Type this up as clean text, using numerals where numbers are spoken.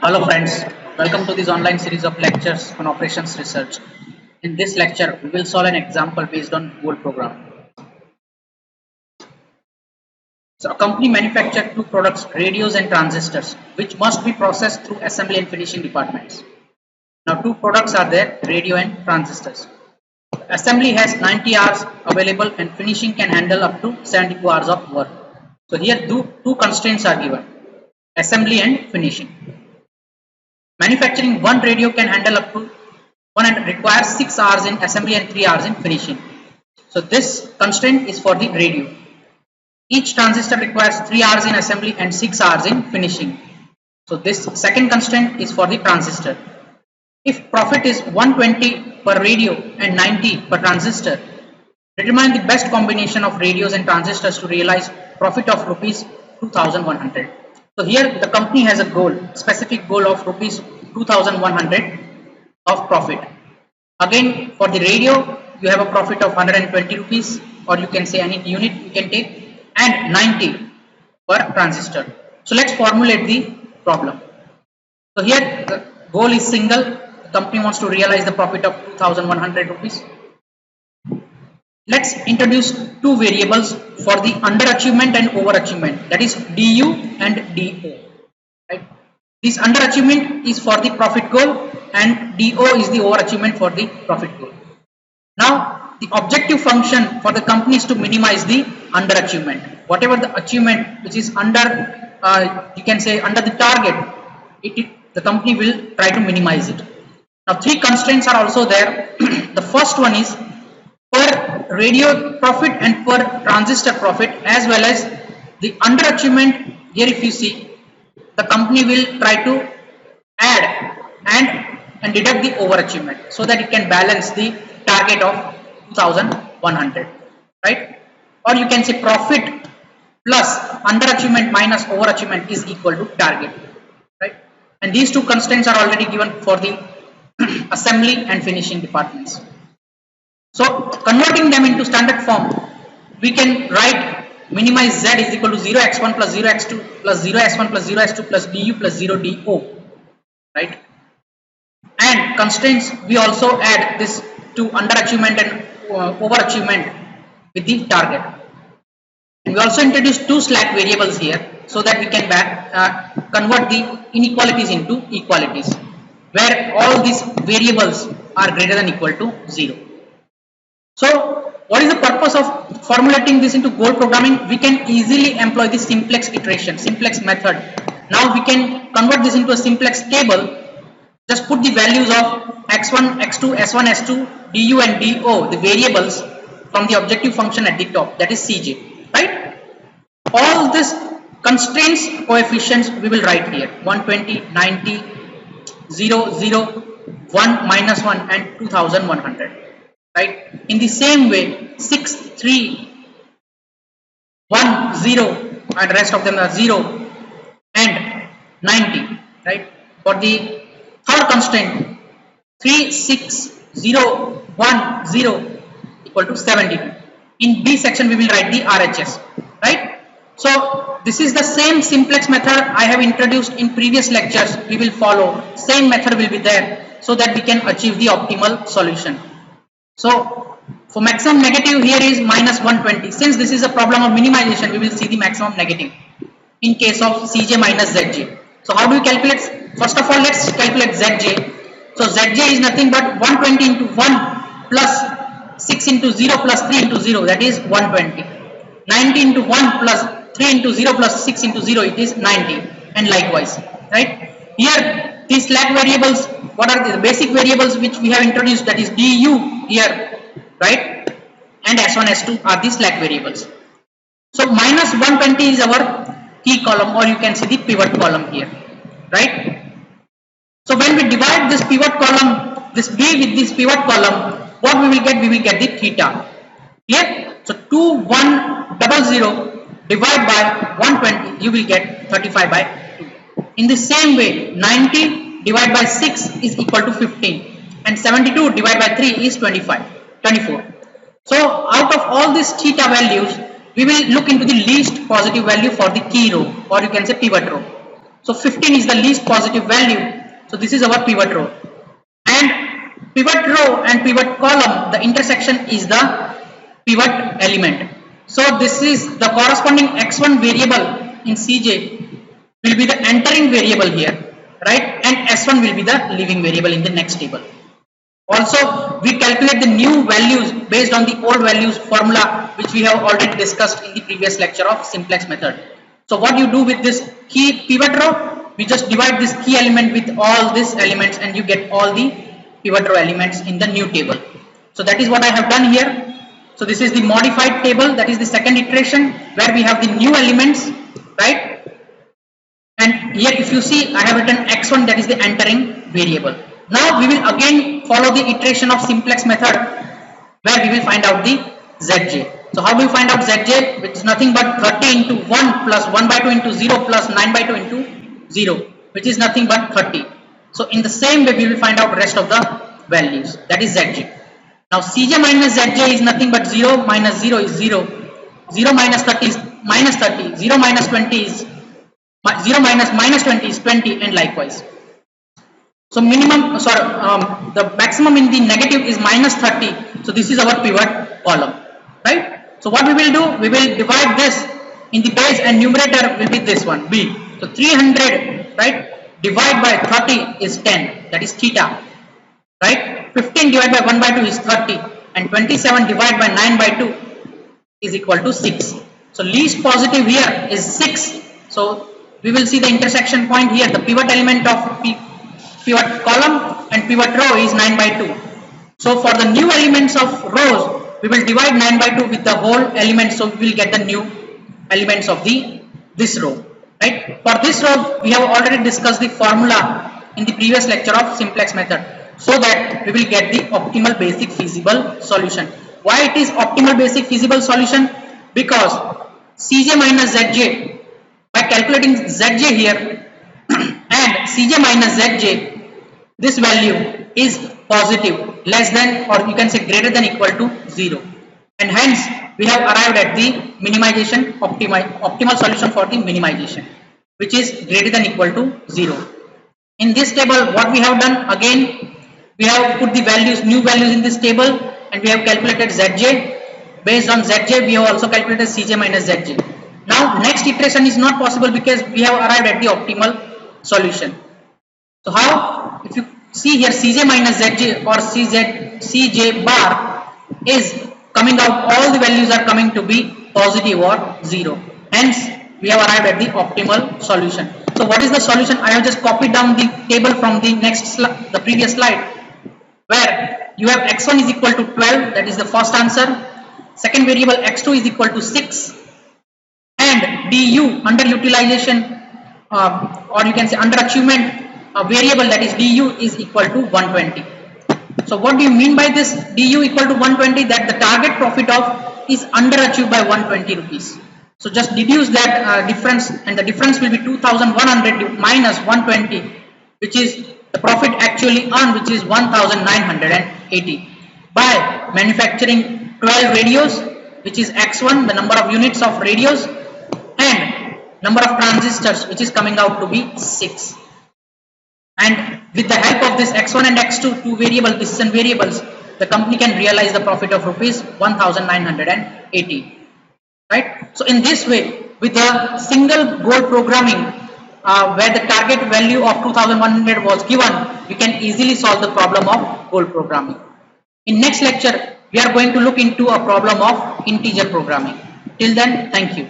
Hello friends, welcome to this online series of lectures on operations research. In this lecture, we will solve an example based on Boole program. So a company manufactures two products, radios and transistors, which must be processed through assembly and finishing departments. Now two products are there, radio and transistors. Assembly has 90 hours available and finishing can handle up to 72 hours of work. So here two constraints are given, assembly and finishing. Manufacturing one radio can handle up to requires 6 hours in assembly and 3 hours in finishing. So this constraint is for the radio. Each transistor requires 3 hours in assembly and 6 hours in finishing. So this second constraint is for the transistor. If profit is 120 per radio and 90 per transistor, determine the best combination of radios and transistors to realize profit of rupees 2100. So here the company has a goal, specific goal of rupees 2100 of profit. Again, for the radio, you have a profit of 120 rupees, or you can say any unit you can take, and 90 per transistor. So let's formulate the problem. So here the goal is single. The company wants to realize the profit of 2100 rupees. Let's introduce two variables for the underachievement and overachievement, that is DU and DO. Right? This underachievement is for the profit goal and DO is the overachievement for the profit goal. Now the objective function for the company is to minimize the underachievement. Whatever the achievement which is under, you can say under the target, the company will try to minimize it. Now three constraints are also there. The first one is per radio profit and per transistor profit, as well as the underachievement. Here if you see, the company will try to add and deduct the overachievement so that it can balance the target of 2100, right? Or you can say profit plus underachievement minus overachievement is equal to target, right? And these two constraints are already given for the assembly and finishing departments. So converting them into standard form, we can write minimize z is equal to 0x1 plus 0x2 plus 0x1 plus 0x2 plus du plus 0 do, right? And constraints, we also add this to underachievement and overachievement with the target. And we also introduce two slack variables here so that we can convert the inequalities into equalities, where all these variables are greater than equal to 0. So what is the purpose of formulating this into Boole programming? We can easily employ the simplex iteration, simplex method. Now we can convert this into a simplex table. Just put the values of x1, x2, s1, s2, du and do, the variables from the objective function at the top, that is Cj, right? All these constraints coefficients we will write here, 120, 90, 0, 0, 1, minus 1 and 2100. Right? In the same way, 6, 3, 1, 0 and rest of them are 0 and 90. Right? For the third constraint, 3, 6, 0, 1, 0 equal to 72. In B section, we will write the RHS. Right? So this is the same simplex method I have introduced in previous lectures. We will follow. Same method will be there so that we can achieve the optimal solution. So for maximum negative, here is minus 120. Since this is a problem of minimization, we will see the maximum negative in case of Cj minus Zj. So how do we calculate? First of all, let's calculate Zj. So Zj is nothing but 120 into 1 plus 6 into 0 plus 3 into 0, that is 120. 90 into 1 plus 3 into 0 plus 6 into 0, it is 90, and likewise, right? Here these slack variables, what are the basic variables which we have introduced, that is du here, right, and s1, s2 are the slack variables. So minus 120 is our key column, or you can see the pivot column here, right? So when we divide this pivot column, this b with this pivot column, what we will get? We will get the theta. Clear? So 2100 divide by 120, you will get 35 by 2. In the same way, 90 divided by 6 is equal to 15, and 72 divided by 3 is 24. So out of all these theta values, we will look into the least positive value for the key row, or you can say pivot row. So 15 is the least positive value. So this is our pivot row. And pivot row and pivot column, the intersection is the pivot element. So this is the corresponding x1 variable in Cj will be the entering variable here, right? And s1 will be the leaving variable in the next table. Also, we calculate the new values based on the old values formula which we have already discussed in the previous lecture of simplex method. So what you do with this key pivot row, we just divide this key element with all these elements and you get all the pivot row elements in the new table. So that is what I have done here. So this is the modified table, that is the second iteration where we have the new elements, right? And here if you see, I have written x1, that is the entering variable. Now we will again follow the iteration of simplex method where we will find out the Zj. So how do we find out Zj? Which is nothing but 30 into 1 plus 1 by 2 into 0 plus 9 by 2 into 0, which is nothing but 30. So in the same way we will find out rest of the values, that is Zj. Now Cj minus Zj is nothing but 0 minus 0 is 0, 0 minus 30 is minus 30, 0 minus 20 is 0 minus minus 20 is 20, and likewise. So minimum, the maximum in the negative is minus 30. So this is our pivot column, right? So what we will do, we will divide this in the base and numerator will be this one, B. So 300, right, divide by 30 is 10, that is theta, right? 15 divided by 1 by 2 is 30, and 27 divided by 9 by 2 is equal to 6. So least positive here is 6. So we will see the intersection point here, the pivot element of pivot column and pivot row is 9 by 2. So for the new elements of rows, we will divide 9 by 2 with the whole element, so we will get the new elements of this row, right? For this row, we have already discussed the formula in the previous lecture of simplex method, so that we will get the optimal basic feasible solution. Why it is optimal basic feasible solution? Because Cj minus Zj, by calculating Zj here and Cj minus Zj, this value is positive, less than, or you can say greater than equal to 0, and hence we have arrived at the minimization optimal solution for the minimization, which is greater than equal to 0. In this table, what we have done, again we have put the values, new values in this table, and we have calculated Zj. Based on Zj, we have also calculated Cj minus Zj. Now next iteration is not possible because we have arrived at the optimal solution. So how? If you see here, Cj minus Zj or Cj bar is coming out, all the values are coming to be positive or 0. Hence we have arrived at the optimal solution. So what is the solution? I have just copied down the table from the previous slide, where you have x1 is equal to 12, that is the first answer. Second variable x2 is equal to 6, and du underutilization or you can say underachievement variable, that is du, is equal to 120. So what do you mean by this du equal to 120? That the target profit of is underachieved by 120 rupees. So just deduce that difference, and the difference will be 2100 minus 120, which is the profit actually earned, which is 1980 by manufacturing 12 radios, which is x1, the number of units of radios, and number of transistors, which is coming out to be 6. And with the help of this x1 and x2, two variable decision variables, the company can realize the profit of rupees 1980, right? So in this way, with a single goal programming where the target value of 2100 was given, we can easily solve the problem of goal programming. In next lecture, we are going to look into a problem of integer programming. Till then, thank you.